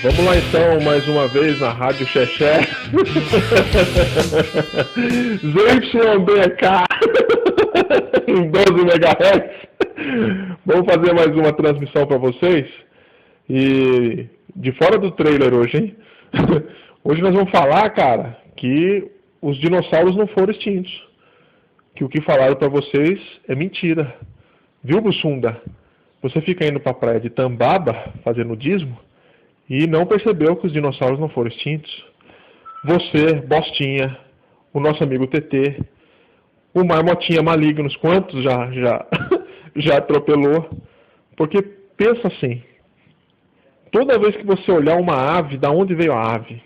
Vamos lá então, mais uma vez na Rádio Xexé. ZYBK em 12 MHz. Vamos fazer mais uma transmissão para vocês. E de fora do trailer hoje, hein? Hoje nós vamos falar, cara, que os dinossauros não foram extintos. Que o que falaram para vocês é mentira. Viu, Bussunda? Você fica indo para a praia de Tambaba, fazendo nudismo, e não percebeu que os dinossauros não foram extintos. Você, Bostinha, o nosso amigo TT, o Marmotinha Malignos, quantos já atropelou? Porque pensa assim, toda vez que você olhar uma ave, da onde veio a ave?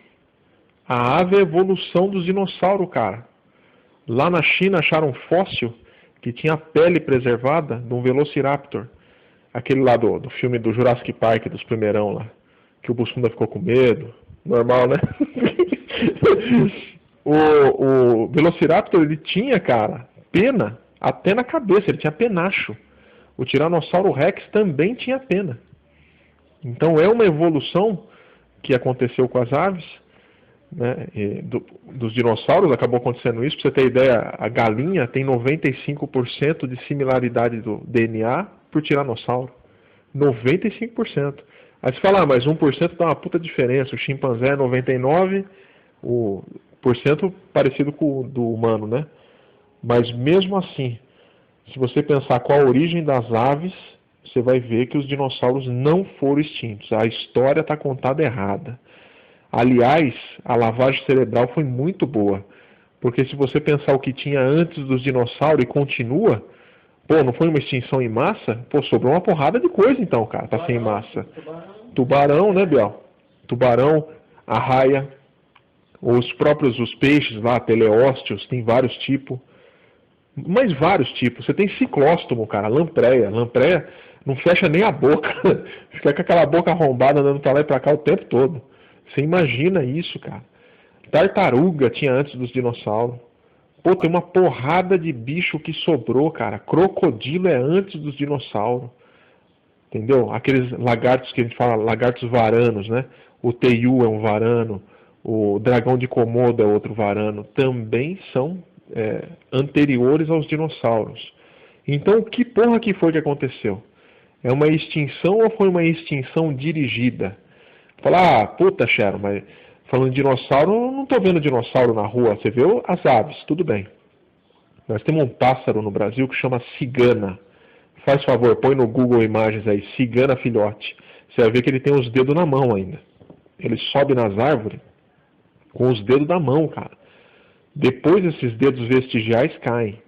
A ave é a evolução dos dinossauros, cara. Lá na China acharam um fóssil que tinha a pele preservada de um Velociraptor. Aquele lá do filme do Jurassic Park, dos primeirão lá. Que o Bussunda ficou com medo. Normal, né? o Velociraptor, ele tinha, cara, pena até na cabeça. Ele tinha penacho. O Tiranossauro Rex também tinha pena. Então é uma evolução que aconteceu com as aves, né? Dos dinossauros acabou acontecendo isso. Pra você ter ideia, a galinha tem 95% de similaridade do DNA por tiranossauro. 95%. Aí você fala, mas 1% dá uma puta diferença. O chimpanzé é 99%, o porcento parecido com o do humano, né? Mas mesmo assim, se você pensar qual a origem das aves, você vai ver que os dinossauros não foram extintos. A história está contada errada. Aliás, a lavagem cerebral foi muito boa. Porque se você pensar o que tinha antes dos dinossauros e continua, pô, não foi uma extinção em massa? Pô, sobrou uma porrada de coisa então, cara, tá sem massa. Tubarão, né, Biel? Tubarão, arraia, os próprios os peixes lá, teleósteos, tem vários tipos. Mas vários tipos. Você tem ciclóstomo, cara, lampreia. Lampreia não fecha nem a boca. Fica com aquela boca arrombada andando pra lá e pra cá o tempo todo. Você imagina isso, cara. Tartaruga tinha antes dos dinossauros. Pô, tem uma porrada de bicho que sobrou, cara. Crocodilo é antes dos dinossauros. Entendeu? Aqueles lagartos que a gente fala, lagartos varanos, né? O teiu é um varano. O dragão de Komodo é outro varano. Também são anteriores aos dinossauros. Então, que porra que foi que aconteceu? É uma extinção ou foi uma extinção dirigida? Falar, puta, Sharon, mas falando de dinossauro, eu não tô vendo dinossauro na rua. Você vê as aves, tudo bem. Nós temos um pássaro no Brasil que chama cigana. Faz favor, põe no Google Imagens aí, cigana filhote. Você vai ver que ele tem os dedos na mão ainda. Ele sobe nas árvores com os dedos na mão, cara. Depois esses dedos vestigiais caem.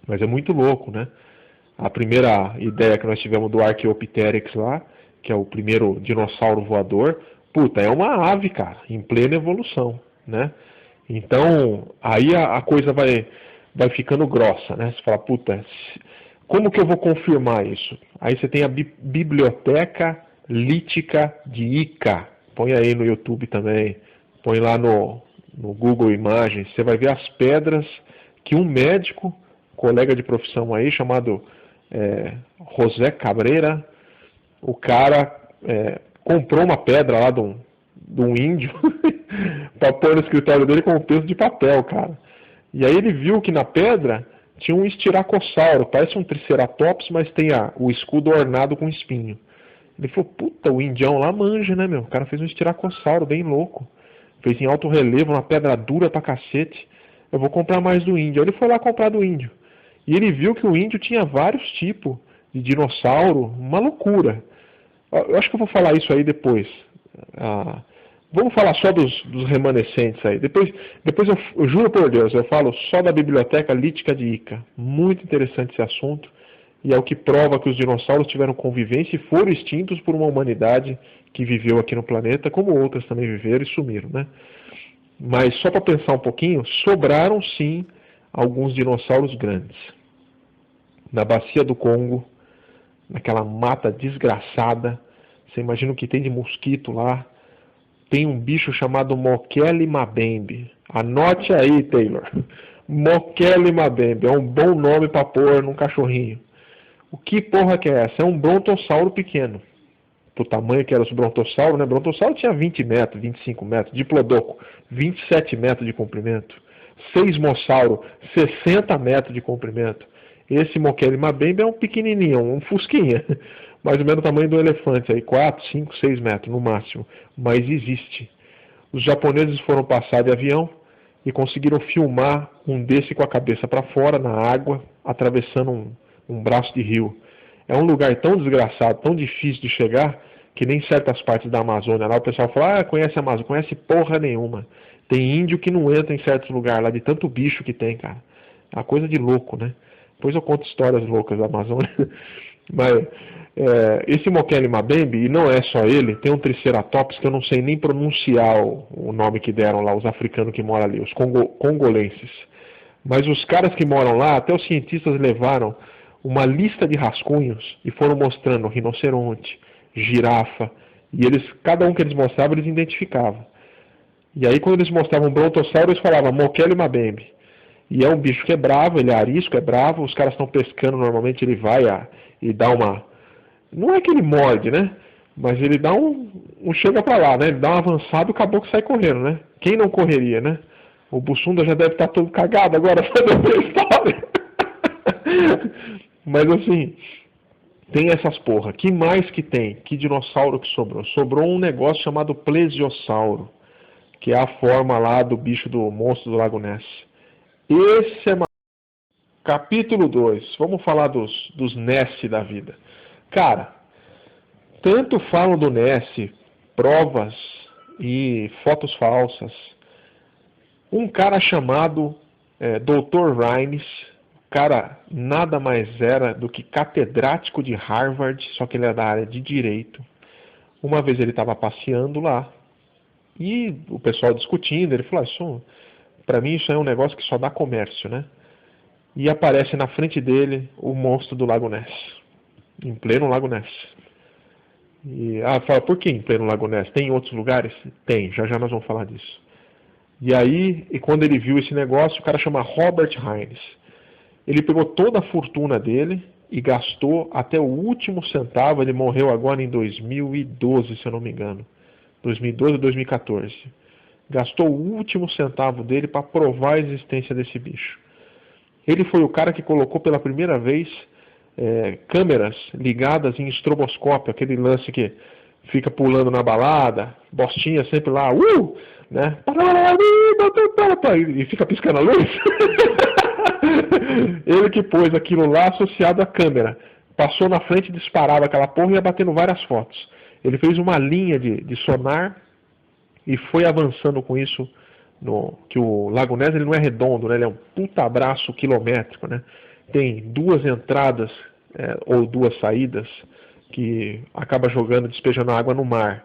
Mas é muito louco, né? A primeira ideia que nós tivemos do Archaeopteryx lá, que é o primeiro dinossauro voador, puta, é uma ave, cara, em plena evolução, né? Então, aí a coisa vai ficando grossa, né? Você fala, puta, como que eu vou confirmar isso? Aí você tem a Biblioteca Lítica de Ica. Põe aí no YouTube também, põe lá no Google Imagens, você vai ver as pedras que um médico, colega de profissão aí, chamado José Cabreira, o cara comprou uma pedra lá de um índio para pôr no escritório dele com um peso de papel, cara. E aí ele viu que na pedra tinha um estiracossauro, parece um triceratops, mas tem o escudo ornado com espinho. Ele falou, puta, o indião lá manja, né, meu? O cara fez um estiracossauro bem louco. Fez em alto relevo, uma pedra dura pra cacete. Eu vou comprar mais do índio. Aí ele foi lá comprar do índio. E ele viu que o índio tinha vários tipos de dinossauro, uma loucura. Eu acho que eu vou falar isso aí depois. Vamos falar só dos remanescentes aí. Depois eu juro por Deus, eu falo só da Biblioteca Lítica de Ica. Muito interessante esse assunto. E é o que prova que os dinossauros tiveram convivência e foram extintos por uma humanidade que viveu aqui no planeta, como outras também viveram e sumiram, né? Mas só para pensar um pouquinho, sobraram sim alguns dinossauros grandes. Na bacia do Congo, naquela mata desgraçada, você imagina o que tem de mosquito lá, tem um bicho chamado Mokele Mabembe. Anote aí, Taylor. Mokele Mabembe, é um bom nome para pôr num cachorrinho. O que porra que é essa? É um brontossauro pequeno. pro tamanho que era os brontossauro, né? Brontossauro tinha 20 metros, 25 metros, Diplodocus, 27 metros de comprimento, Seismossauro, 60 metros de comprimento. Esse Mokele Mabembe é um pequenininho, um fusquinha, mais ou menos o tamanho do elefante, aí 4, 5, 6 metros no máximo, mas existe. Os japoneses foram passar de avião e conseguiram filmar um desse com a cabeça para fora, na água, atravessando um braço de rio. É um lugar tão desgraçado, tão difícil de chegar, que nem certas partes da Amazônia lá o pessoal fala, conhece a Amazônia, conhece porra nenhuma. Tem índio que não entra em certos lugares lá, de tanto bicho que tem, cara. É uma coisa de louco, né? Depois eu conto histórias loucas da Amazônia. Mas esse Mokele Mabembe, e não é só ele, tem um Triceratops que eu não sei nem pronunciar o nome que deram lá, os africanos que moram ali, os congolenses. Mas os caras que moram lá, até os cientistas levaram uma lista de rascunhos e foram mostrando rinoceronte, girafa, e cada um que eles mostravam, eles identificavam. E aí quando eles mostravam brontossauro, eles falavam Mokele Mabembe. E é um bicho que é bravo, ele é arisco, é bravo, os caras estão pescando, normalmente ele vai e dá uma... Não é que ele morde, né? Mas ele dá um chega pra lá, né? Ele dá um avançado e o caboclo sai correndo, né? Quem não correria, né? O Bussunda já deve estar todo cagado agora, sabendo a história. Mas assim, tem essas porra. Que mais que tem? Que dinossauro que sobrou? Sobrou um negócio chamado plesiosauro, que é a forma lá do bicho do monstro do Lago Ness. Esse é capítulo 2. Vamos falar dos Ness da vida. Cara, tanto falam do Ness, provas e fotos falsas. Um cara chamado Dr. Rhines, cara nada mais era do que catedrático de Harvard, só que ele é da área de direito. Uma vez ele estava passeando lá e o pessoal discutindo, ele falou, para mim isso é um negócio que só dá comércio, né? E aparece na frente dele o monstro do Lago Ness, em pleno Lago Ness. E fala, por que em pleno Lago Ness? Tem em outros lugares? Tem, já nós vamos falar disso. E aí, quando ele viu esse negócio, o cara chama Robert Hines. Ele pegou toda a fortuna dele e gastou até o último centavo. Ele morreu agora em 2012, se eu não me engano. 2012 ou 2014. Gastou o último centavo dele para provar a existência desse bicho. Ele foi o cara que colocou pela primeira vez câmeras ligadas em estroboscópio, aquele lance que fica pulando na balada, bostinha sempre lá, né? E fica piscando a luz. Ele que pôs aquilo lá associado à câmera. Passou na frente, disparava aquela porra e ia batendo várias fotos. Ele fez uma linha de sonar e foi avançando com isso, que o Lago Ness ele não é redondo, né? Ele é um puta braço quilométrico, né? Tem duas entradas ou duas saídas que acaba despejando água no mar.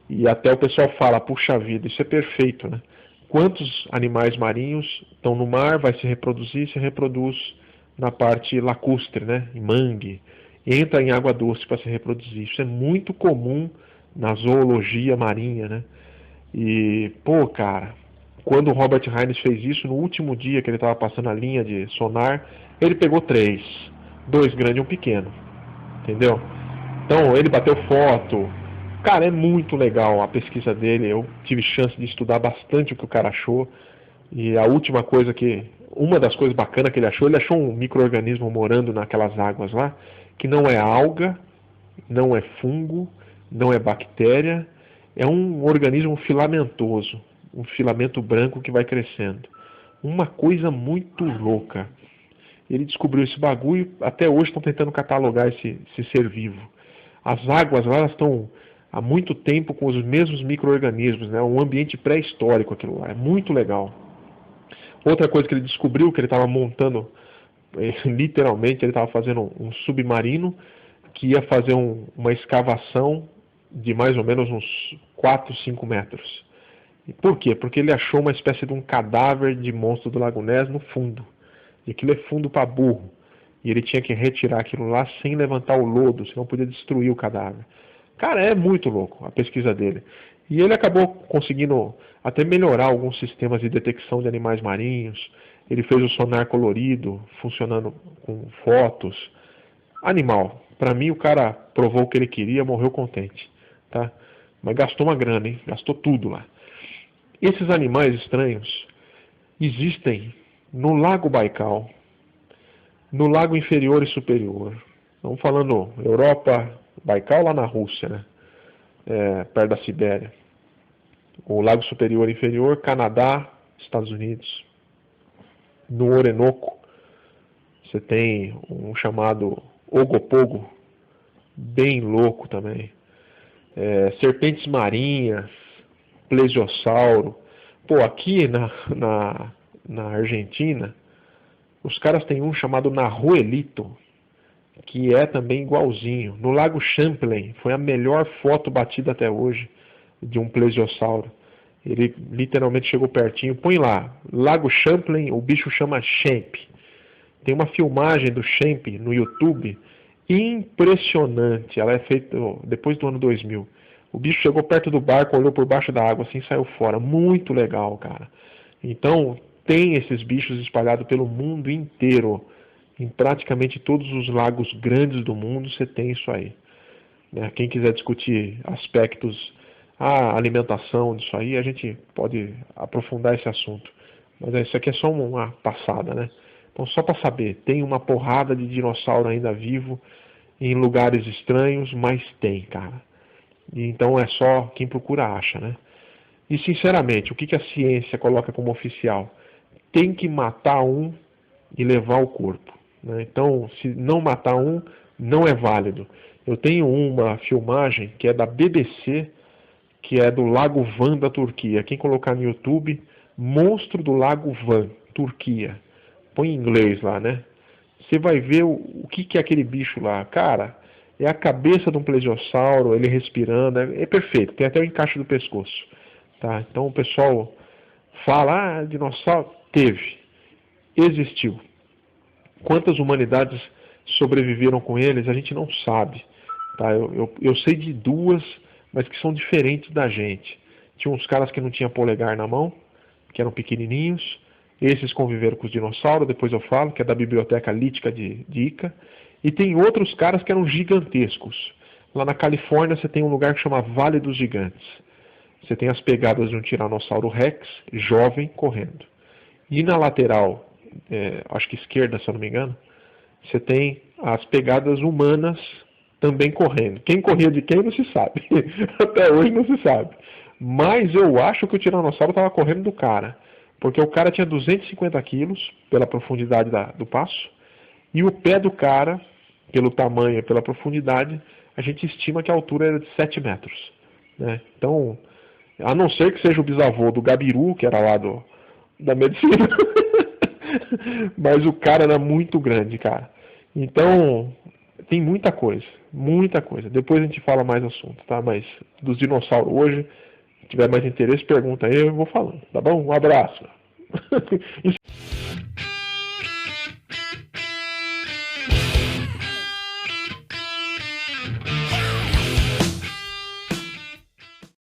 E até o pessoal fala, puxa vida, isso é perfeito, né? Quantos animais marinhos estão no mar, vai se reproduz na parte lacustre, né? Em mangue, entra em água doce para se reproduzir. Isso é muito comum na zoologia marinha, né? E, cara, quando o Robert Hines fez isso, no último dia que ele estava passando a linha de sonar, ele pegou 3, 2 grandes e um pequeno, entendeu? Então, ele bateu foto. Cara, é muito legal a pesquisa dele, eu tive chance de estudar bastante o que o cara achou, e uma das coisas bacanas que ele achou um micro-organismo morando naquelas águas lá, que não é alga, não é fungo, não é bactéria, é um organismo filamentoso, um filamento branco que vai crescendo. Uma coisa muito louca. Ele descobriu esse bagulho, até hoje estão tentando catalogar esse ser vivo. As águas lá estão há muito tempo com os mesmos micro-organismos, né? Um ambiente pré-histórico aquilo lá, é muito legal. Outra coisa que ele descobriu, que ele estava montando, literalmente ele estava fazendo um submarino que ia fazer uma escavação de mais ou menos uns 4, 5 metros. E por quê? Porque ele achou uma espécie de um cadáver de monstro do Lago Ness no fundo. E aquilo é fundo para burro. E ele tinha que retirar aquilo lá sem levantar o lodo, senão podia destruir o cadáver. Cara, é muito louco a pesquisa dele. E ele acabou conseguindo até melhorar alguns sistemas de detecção de animais marinhos. Ele fez o sonar colorido, funcionando com fotos. Animal. Para mim, o cara provou o que ele queria, morreu contente, tá? Mas gastou uma grana, hein? Gastou tudo lá. Esses animais estranhos existem no Lago Baikal, no Lago Inferior e Superior. Estamos falando Europa, Baikal lá na Rússia, né? Perto da Sibéria. O Lago Superior e Inferior, Canadá, Estados Unidos. No Orinoco, você tem um chamado Ogopogo, bem louco também. Serpentes marinhas, plesiosauro. Pô, aqui na Argentina, os caras têm um chamado Nahuelito, que é também igualzinho. No Lago Champlain, foi a melhor foto batida até hoje de um plesiosauro. Ele literalmente chegou pertinho. Põe lá, Lago Champlain, o bicho chama Champ. Tem uma filmagem do Champ no YouTube impressionante. Ela é feita depois do ano 2000. O bicho chegou perto do barco, olhou por baixo da água assim e saiu fora. Muito legal, cara. Então, tem esses bichos espalhados pelo mundo inteiro. Em praticamente todos os lagos grandes do mundo você tem isso aí. Quem quiser discutir aspectos, a alimentação disso aí, a gente pode aprofundar esse assunto. Mas isso aqui é só uma passada, né? Então, só para saber, tem uma porrada de dinossauro ainda vivo em lugares estranhos, mas tem, cara. E então é só quem procura acha, né? E sinceramente, o que a ciência coloca como oficial? Tem que matar um e levar o corpo, né? Então, se não matar um, não é válido. Eu tenho uma filmagem que é da BBC, que é do Lago Van da Turquia. Quem colocar no YouTube, Monstro do Lago Van, Turquia. Põe em inglês lá, né? Você vai ver o que é aquele bicho lá. Cara, é a cabeça de um plesiosauro, ele respirando, é perfeito. Tem até o encaixe do pescoço, tá? Então o pessoal fala, dinossauro, teve, existiu. Quantas humanidades sobreviveram com eles, a gente não sabe, tá? Eu sei de duas, mas que são diferentes da gente. Tinha uns caras que não tinham polegar na mão, que eram pequenininhos. Esses conviveram com os dinossauros, depois eu falo, que é da Biblioteca Lítica de Ica. E tem outros caras que eram gigantescos. Lá na Califórnia você tem um lugar que chama Vale dos Gigantes. Você tem as pegadas de um Tiranossauro Rex, jovem, correndo. E na lateral, acho que esquerda, se eu não me engano, você tem as pegadas humanas também correndo. Quem corria de quem não se sabe. Até hoje não se sabe. Mas eu acho que o Tiranossauro estava correndo do cara. Porque o cara tinha 250 quilos pela profundidade do passo. E o pé do cara, pelo tamanho e pela profundidade, a gente estima que a altura era de 7 metros. Né? Então, a não ser que seja o bisavô do Gabiru, que era lá da medicina. Mas o cara era muito grande, cara. Então, tem muita coisa, muita coisa. Depois a gente fala mais assunto, tá? Mas dos dinossauros hoje, se tiver mais interesse, pergunta aí, eu vou falando, tá bom? Um abraço.